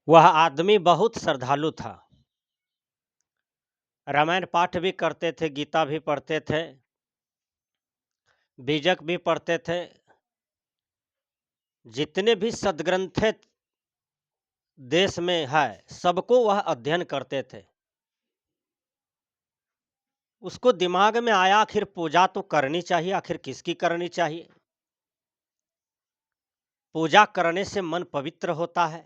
वह आदमी बहुत श्रद्धालु था। रामायण पाठ भी करते थे, गीता भी पढ़ते थे, बीजक भी पढ़ते थे। जितने भी सद्ग्रंथ देश में है सबको वह अध्ययन करते थे। उसको दिमाग में आया आखिर पूजा तो करनी चाहिए, आखिर किसकी करनी चाहिए। पूजा करने से मन पवित्र होता है,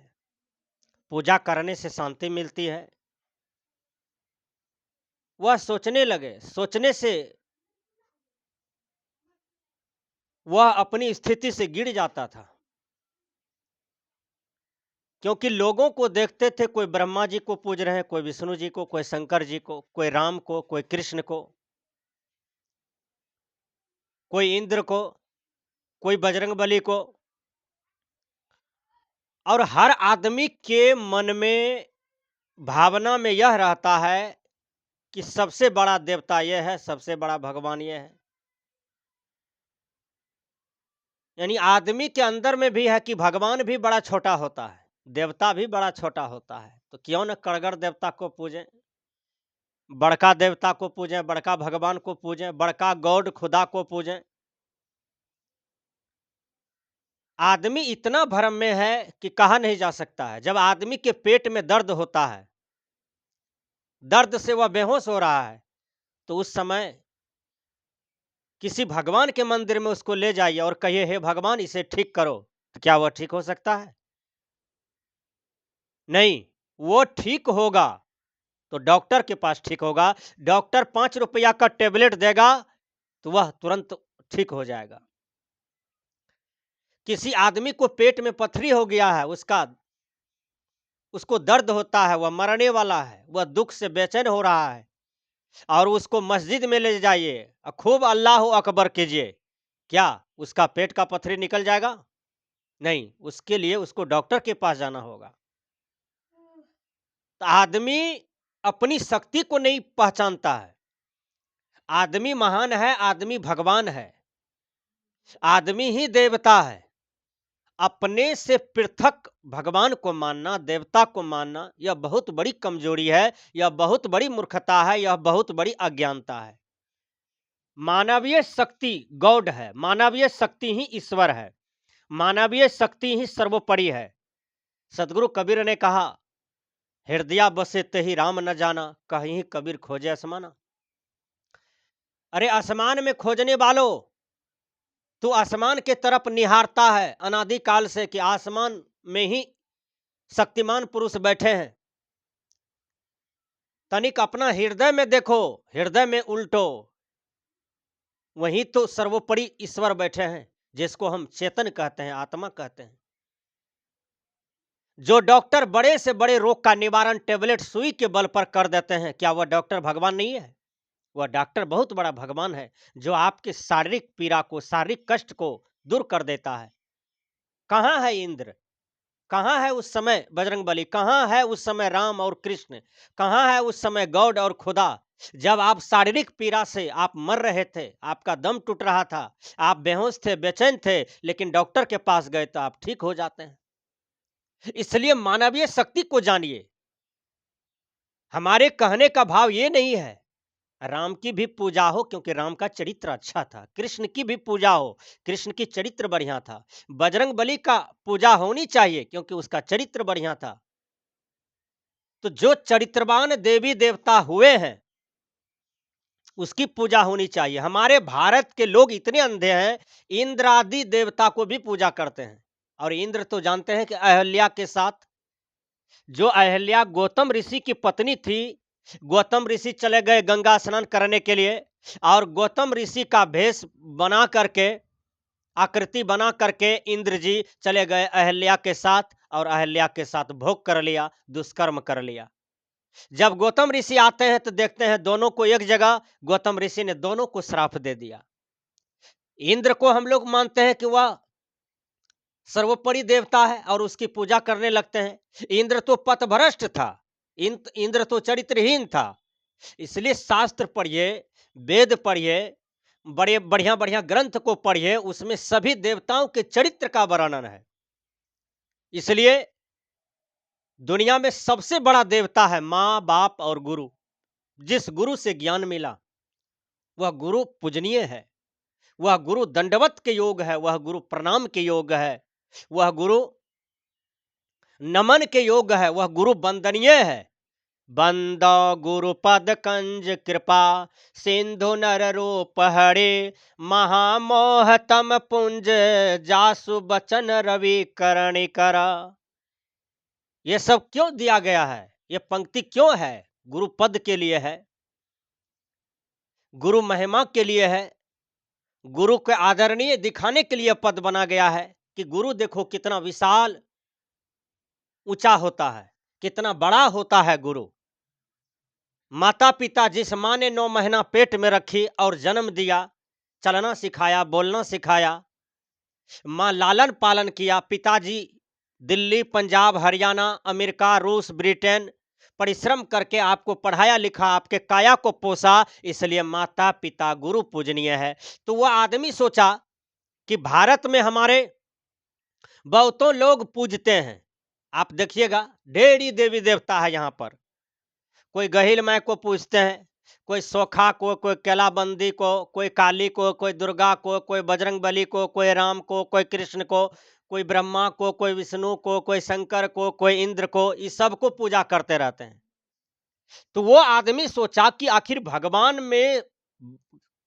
पूजा करने से शांति मिलती है। वह सोचने लगे, सोचने से वह अपनी स्थिति से गिर जाता था, क्योंकि लोगों को देखते थे, कोई ब्रह्मा जी को पूज रहे हैं, कोई विष्णु जी को, कोई शंकर जी को, कोई राम को, कोई कृष्ण को, कोई इंद्र को, कोई बजरंग बली को। और हर आदमी के मन में भावना में यह रहता है कि सबसे बड़ा देवता यह है, सबसे बड़ा भगवान यह है। यानी आदमी के अंदर में भी है कि भगवान भी बड़ा छोटा होता है, देवता भी बड़ा छोटा होता है, तो क्यों न कड़गर देवता को पूजें, बड़का देवता को पूजें, बड़का भगवान को पूजें, बड़का गॉड खुदा को पूजें। आदमी इतना भ्रम में है कि कहा नहीं जा सकता है। जब आदमी के पेट में दर्द होता है, दर्द से वह बेहोश हो रहा है, तो उस समय किसी भगवान के मंदिर में उसको ले जाइए और कहिए, हे भगवान इसे ठीक करो, तो क्या वह ठीक हो सकता है? नहीं। वो ठीक होगा तो डॉक्टर के पास ठीक होगा। डॉक्टर 5 रुपया का टेबलेट देगा तो वह तुरंत ठीक हो जाएगा। किसी आदमी को पेट में पथरी हो गया है, उसको दर्द होता है, वह मरने वाला है, वह दुख से बेचैन हो रहा है, और उसको मस्जिद में ले जाइए और खूब अल्लाह अकबर कीजिए, क्या उसका पेट का पथरी निकल जाएगा? नहीं, उसके लिए उसको डॉक्टर के पास जाना होगा। तो आदमी अपनी शक्ति को नहीं पहचानता है। आदमी महान है, आदमी भगवान है, आदमी ही देवता है। अपने से पृथक भगवान को मानना, देवता को मानना, यह बहुत बड़ी कमजोरी है, यह बहुत बड़ी मूर्खता है, यह बहुत बड़ी अज्ञानता है। मानवीय शक्ति गॉड है, मानवीय शक्ति ही ईश्वर है, मानवीय शक्ति ही सर्वोपरि है। सदगुरु कबीर ने कहा, हृदय बसे तेहि राम न जाना, कहीं कबीर खोजे आसमाना। अरे आसमान में खोजने वालों, तू आसमान के तरफ निहारता है अनादिकाल से कि आसमान में ही शक्तिमान पुरुष बैठे हैं। तनिक अपना हृदय में देखो, हृदय में उल्टो, वहीं तो सर्वोपरि ईश्वर बैठे हैं, जिसको हम चेतन कहते हैं, आत्मा कहते हैं। जो डॉक्टर बड़े से बड़े रोग का निवारण टेबलेट सुई के बल पर कर देते हैं, क्या वह डॉक्टर भगवान नहीं है? वह डॉक्टर बहुत बड़ा भगवान है, जो आपके शारीरिक पीड़ा को, शारीरिक कष्ट को दूर कर देता है। कहाँ है इंद्र? कहाँ है उस समय बजरंगबली? कहाँ है उस समय राम और कृष्ण? कहाँ है उस समय गॉड और खुदा? जब आप शारीरिक पीड़ा से आप मर रहे थे, आपका दम टूट रहा था, आप बेहोश थे, बेचैन थे, लेकिन डॉक्टर के पास गए तो आप ठीक हो जाते हैं। इसलिए मानवीय शक्ति को जानिए। हमारे कहने का भाव ये नहीं है राम की भी पूजा हो क्योंकि राम का चरित्र अच्छा था, कृष्ण की भी पूजा हो, कृष्ण की चरित्र बढ़िया था, बजरंग बली का पूजा होनी चाहिए क्योंकि उसका चरित्र बढ़िया था। तो जो चरित्रवान देवी देवता हुए हैं उसकी पूजा होनी चाहिए। हमारे भारत के लोग इतने अंधे हैं, इंद्र आदि देवता को भी पूजा करते हैं। और इंद्र तो जानते हैं कि अहल्या के साथ, जो अहल्या गौतम ऋषि की पत्नी थी, गौतम ऋषि चले गए गंगा स्नान करने के लिए, और गौतम ऋषि का भेष बना करके, आकृति बना करके इंद्र जी चले गए अहल्या के साथ, और अहल्या के साथ भोग कर लिया, दुष्कर्म कर लिया। जब गौतम ऋषि आते हैं तो देखते हैं दोनों को एक जगह, गौतम ऋषि ने दोनों को श्राप दे दिया। इंद्र को हम लोग मानते हैं कि वह सर्वोपरि देवता है और उसकी पूजा करने लगते हैं। इंद्र तो पथभ्रष्ट था, इंद्र तो चरित्रहीन था। इसलिए शास्त्र पढ़िए, वेद पढ़िए, बड़े बढ़िया बढ़िया ग्रंथ को पढ़िए, उसमें सभी देवताओं के चरित्र का वर्णन है। इसलिए दुनिया में सबसे बड़ा देवता है माँ बाप और गुरु। जिस गुरु से ज्ञान मिला वह गुरु पूजनीय है, वह गुरु दंडवत के योग है, वह गुरु प्रणाम के योग है, वह गुरु नमन के योग है, वह गुरु वंदनीय है। बंदो गुरु पद कंज कृपा सिंधु नर रूप हरे महामोह तम पुंज जासु बचन रवि करणी करा। ये सब क्यों दिया गया है? ये पंक्ति क्यों है? गुरु पद के लिए है, गुरु महिमा के लिए है, गुरु के आदरणीय दिखाने के लिए पद बना गया है कि गुरु देखो कितना विशाल ऊंचा होता है, कितना बड़ा होता है गुरु। माता पिता जिस माँ ने 9 महीना पेट में रखी और जन्म दिया, चलना सिखाया, बोलना सिखाया, माँ लालन पालन किया, पिताजी दिल्ली, पंजाब, हरियाणा, अमेरिका, रूस, ब्रिटेन परिश्रम करके आपको पढ़ाया लिखा, आपके काया को पोसा, इसलिए माता पिता गुरु पूजनीय है। तो वह आदमी सोचा कि भारत में हमारे बहुतों लोग पूजते हैं। आप देखिएगा ढेरी देवी देवता है यहाँ पर। कोई गहिल माई को पूजते हैं, कोई सोखा को, कोई केलाबंदी को, कोई काली को, कोई दुर्गा को, कोई बजरंग बली को, कोई राम को, कोई कृष्ण को, कोई ब्रह्मा को, कोई विष्णु को, कोई शंकर को, कोई इंद्र को, इस सब को पूजा करते रहते हैं। तो वो आदमी सोचा कि आखिर भगवान में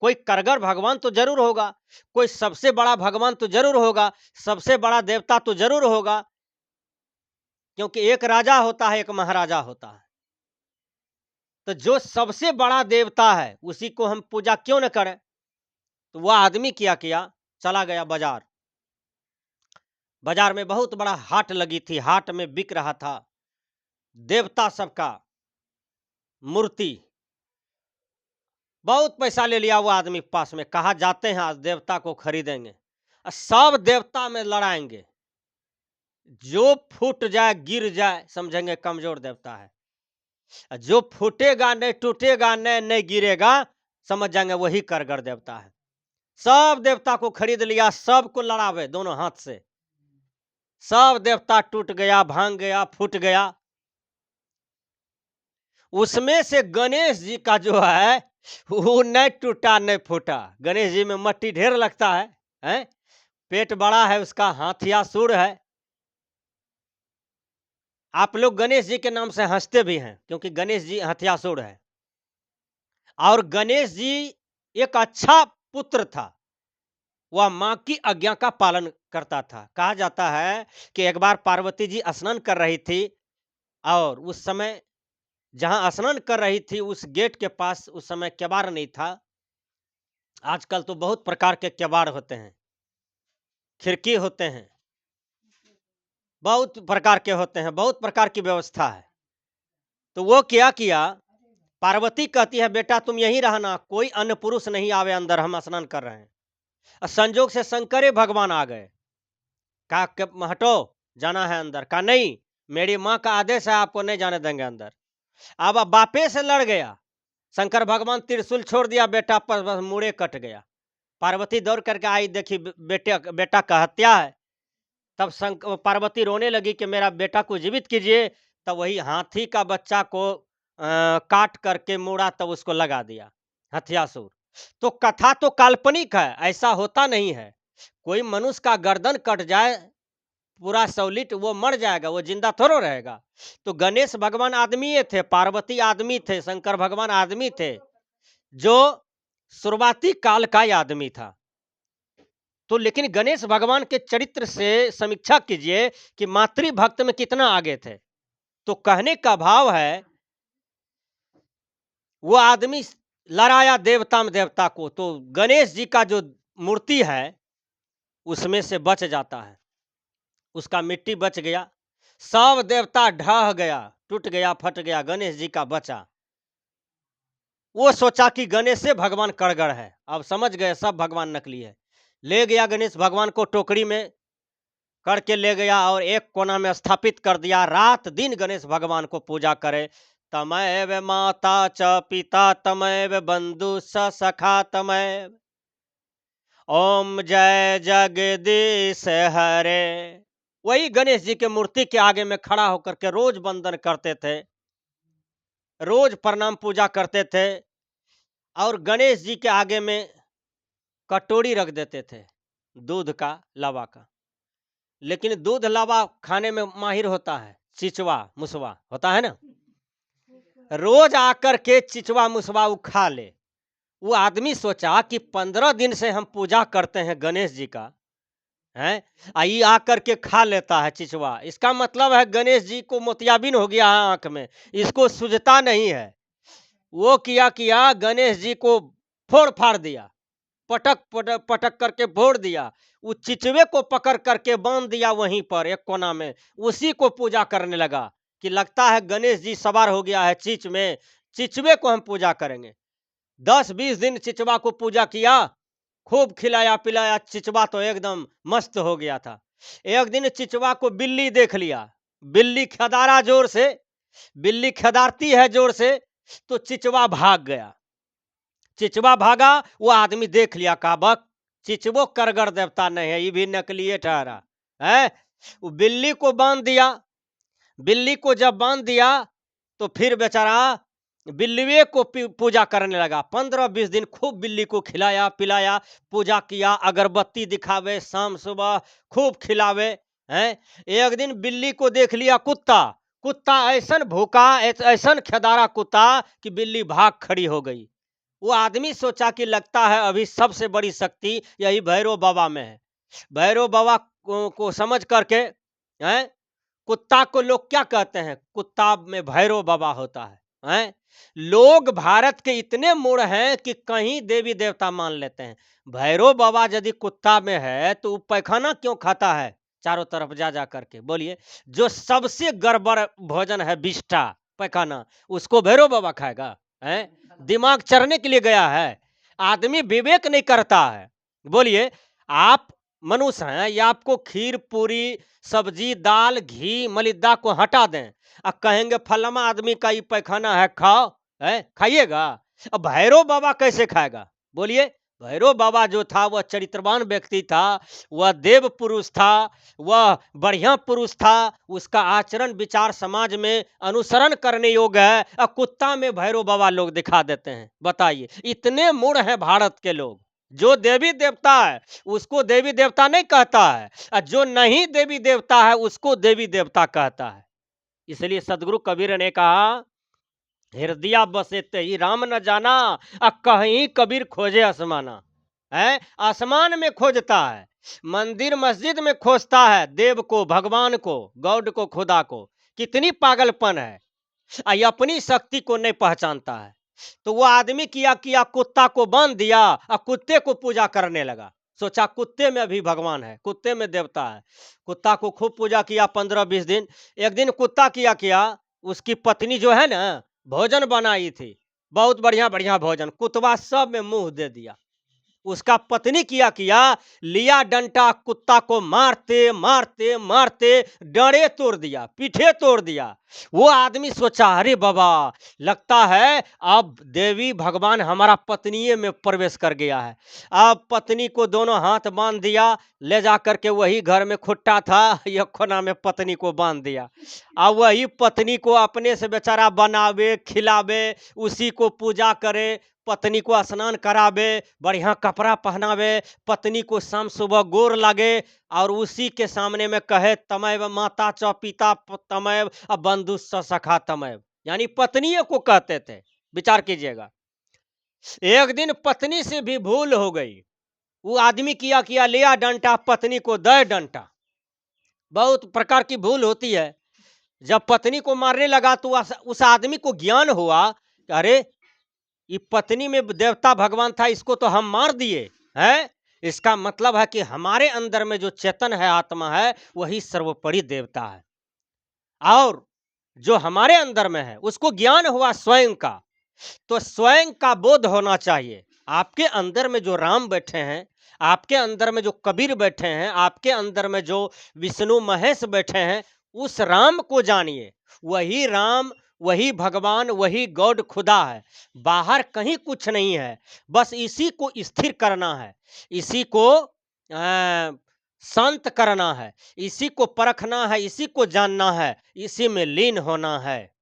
कोई कारगर भगवान तो जरूर होगा, कोई सबसे बड़ा भगवान तो जरूर होगा, सबसे बड़ा देवता तो जरूर होगा, क्योंकि एक राजा होता है, एक महाराजा होता है। तो जो सबसे बड़ा देवता है उसी को हम पूजा क्यों न करें? तो वह आदमी क्या किया, चला गया बाजार। बाजार में बहुत बड़ा हाट लगी थी, हाट में बिक रहा था देवता सबका मूर्ति। बहुत पैसा ले लिया वो आदमी पास में, कहा जाते हैं आज देवता को खरीदेंगे, सब देवता में लड़ाएंगे, जो फूट जाए गिर जाए समझेंगे कमजोर देवता है, जो फूटेगा नहीं, टूटेगा नहीं, नहीं गिरेगा, समझ जाएंगे वही कारगर देवता है। सब देवता को खरीद लिया, सबको लड़ावे दोनों हाथ से, सब देवता टूट गया, भांग गया, फूट गया। उसमें से गणेश जी का जो है वो नहीं टूटा नहीं फूटा। गणेश जी में मट्टी ढेर लगता है, हैं? पेट बड़ा है उसका, हाथियासुर है। आप लोग गणेश जी के नाम से हंसते भी हैं, क्योंकि गणेश जी हथियासुर है। और गणेश जी एक अच्छा पुत्र था, वह माँ की आज्ञा का पालन करता था। कहा जाता है कि एक बार पार्वती जी स्नान कर रही थी, और उस समय जहां स्नान कर रही थी उस गेट के पास उस समय केवाड़ नहीं था। आजकल तो बहुत प्रकार के केवाड़ होते हैं, खिड़की होते हैं, बहुत प्रकार के होते हैं, बहुत प्रकार की व्यवस्था है। तो वो क्या किया, पार्वती कहती है बेटा तुम यहीं रहना, कोई अन्य पुरुष नहीं आवे अंदर, हम स्नान कर रहे हैं। संजोग से शंकरे भगवान आ गए, कहा हटो, जाना है अंदर। कहा नहीं, मेरी माँ का आदेश है, आपको नहीं जाने देंगे अंदर। अब बापे से लड़ गया, शंकर भगवान त्रिशूल छोड़ दिया, बेटा पर बस मुड़े कट गया। पार्वती दौड़ करके आई, देखी बेटा का हत्या है। तब पार्वती रोने लगी कि मेरा बेटा को जीवित कीजिए। तब वही हाथी का बच्चा को काट करके मुड़ा, तब उसको लगा दिया हथियासुर। तो कथा तो काल्पनिक है, ऐसा होता नहीं है। कोई मनुष्य का गर्दन कट जाए पूरा सौलिट, वो मर जाएगा, वो जिंदा थोड़ा रहेगा। तो गणेश भगवान आदमी थे, पार्वती आदमी थे, शंकर भगवान आदमी थे, जो शुरुआती काल का आदमी था। तो लेकिन गणेश भगवान के चरित्र से समीक्षा कीजिए कि मातृभक्त में कितना आगे थे। तो कहने का भाव है वो आदमी लड़ाया देवता में देवता को, तो गणेश जी का जो मूर्ति है उसमें से बच जाता है, उसका मिट्टी बच गया, सब देवता ढह गया, टूट गया, फट गया, गणेश जी का बचा। वो सोचा कि गणेश से भगवान कड़गड़ है, अब समझ गए सब भगवान नकली है। ले गया गणेश भगवान को, टोकरी में करके ले गया और एक कोना में स्थापित कर दिया। रात दिन गणेश भगवान को पूजा करे। तमैव माता च पिता तमैव बंधु स सखा तमैव, ओम जय जगदीश हरे। वही गणेश जी के मूर्ति के आगे में खड़ा होकर के रोज वंदन करते थे, रोज प्रणाम पूजा करते थे और गणेश जी के आगे में कटोरी रख देते थे दूध का, लावा का। लेकिन दूध लावा खाने में माहिर होता है चिचवा मुसवा, होता है ना। रोज आकर के चिचवा मुसवा वो खा ले। वो आदमी सोचा कि 15 दिन से हम पूजा करते हैं गणेश जी का, है ये आकर के खा लेता है चिचवा। इसका मतलब है गणेश जी को मोतियाबिंद हो गया है आंख में, इसको सूझता नहीं है। वो किया किया गणेश जी को फोड़ फाड़ दिया, पटक पटक पटक करके फोड़ दिया। उस चिचवे को पकड़ करके बांध दिया वहीं पर एक कोना में, उसी को पूजा करने लगा कि लगता है गणेश जी सवार हो गया है चीच में, चिचवे को हम पूजा करेंगे। 10-20 दिन चिचवा को पूजा किया, खूब खिलाया पिलाया, चिचवा तो एकदम मस्त हो गया था। एक दिन चिचवा को बिल्ली देख लिया, बिल्ली खदारा जोर से, बिल्ली खदारती है जोर से, तो चिचवा भाग गया। चिचवा भागा, वो आदमी देख लिया, कहा बक चिचवो करगर देवता नहीं है, ये भी नकली ठहरा है। वो बिल्ली को बांध दिया। बिल्ली को जब बांध दिया तो फिर बेचारा बिल्लीवे को पूजा करने लगा। 15-20 दिन खूब बिल्ली को खिलाया पिलाया, पूजा किया, अगरबत्ती दिखावे, शाम सुबह खूब खिलावे हैं। एक दिन बिल्ली को देख लिया कुत्ता, कुत्ता ऐसन भूखा, ऐसन खेदारा कुत्ता कि बिल्ली भाग खड़ी हो गई। वो आदमी सोचा कि लगता है अभी सबसे बड़ी शक्ति यही भैरव बाबा में है। भैरव बाबा को समझ करके, हैं, कुत्ता को लोग क्या कहते हैं, कुत्ता में भैरव बाबा होता है, हैं? लोग भारत के इतने मूढ़ हैं कि कहीं देवी देवता मान लेते हैं। भैरव बाबा यदि कुत्ता में है तो वो पैखाना क्यों खाता है चारों तरफ जा जा करके, बोलिए। जो सबसे गड़बड़ भोजन है बिष्टा पैखाना, उसको भैरव बाबा खाएगा, हैं? दिमाग चरने के लिए गया है। आदमी विवेक नहीं करता है। बोलिए, आप मनुष्य हैं, या आपको खीर पूरी सब्जी दाल घी मलिद्दा को हटा दें और कहेंगे फलाना आदमी का ये पैखाना है, खाओ, है खाइएगा। अब भैरव बाबा कैसे खाएगा, बोलिए। भैरव बाबा जो था वह चरित्रवान व्यक्ति था, वह देव पुरुष था, वह बढ़िया पुरुष था, उसका आचरण विचार समाज में अनुसरण करने योग्य है। और कुत्ता में भैरव बाबा लोग दिखा देते हैं, बताइए। इतने मूढ़ हैं भारत के लोग। जो देवी देवता है उसको देवी देवता नहीं कहता है, और जो नहीं देवी देवता है उसको देवी देवता कहता है। इसलिए सदगुरु कबीर ने कहा, हृदय बसे ते ही राम न जाना, कहीं कबीर खोजे आसमाना। है, आसमान में खोजता है, मंदिर मस्जिद में खोजता है देव को, भगवान को, गॉड को, खुदा को। कितनी पागलपन है, अपनी शक्ति को नहीं पहचानता है। तो वो आदमी किया किया कुत्ता को बांध दिया और कुत्ते को पूजा करने लगा। सोचा कुत्ते में भी भगवान है, कुत्ते में देवता है। कुत्ता को खूब पूजा किया 15-20 दिन। एक दिन कुत्ता किया किया, उसकी पत्नी जो है ना भोजन बनाई थी, बहुत बढ़िया बढ़िया भोजन, कुतवा सब में मुंह दे दिया। उसका पत्नी किया किया, लिया डंटा, कुत्ता को मारते मारते मारते डंडे तोड़ दिया, पीठे तोड़ दिया। वो आदमी सोचा, अरे बाबा, लगता है अब देवी भगवान हमारा पत्नी में प्रवेश कर गया है। अब पत्नी को दोनों हाथ बांध दिया, ले जा करके वही घर में खुट्टा था, यह खोना में पत्नी को बांध दिया। अब वही पत्नी को अपने से बेचारा बनावे खिलावे, उसी को पूजा करे, पत्नी को स्नान करावे, बढ़िया कपड़ा पहनावे, पत्नी को शाम सुबह गोर लगे, और उसी के सामने में कहे तमैव माता च पिता तमैव बंधु स सखा तमैव, यानी पत्नी को कहते थे। विचार कीजिएगा। एक दिन पत्नी से भी भूल हो गई, वो आदमी किया किया, लिया डंटा, पत्नी को दे डंटा। बहुत प्रकार की भूल होती है। जब पत्नी को मारने लगा तो उस आदमी को ज्ञान हुआ कि अरे ये पत्नी में देवता भगवान था, इसको तो हम मार दिए हैं। इसका मतलब है कि हमारे अंदर में जो चेतन है, आत्मा है, वही सर्वोपरि देवता है, और जो हमारे अंदर में है उसको ज्ञान हुआ स्वयं का। तो स्वयं का बोध होना चाहिए। आपके अंदर में जो राम बैठे हैं, आपके अंदर में जो कबीर बैठे हैं, आपके अंदर में जो विष्णु महेश बैठे हैं, उस राम को जानिए। वही राम, वही भगवान, वही गॉड खुदा है। बाहर कहीं कुछ नहीं है, बस इसी को स्थिर करना है, इसी को शांत करना है, इसी को परखना है, इसी को जानना है, इसी में लीन होना है।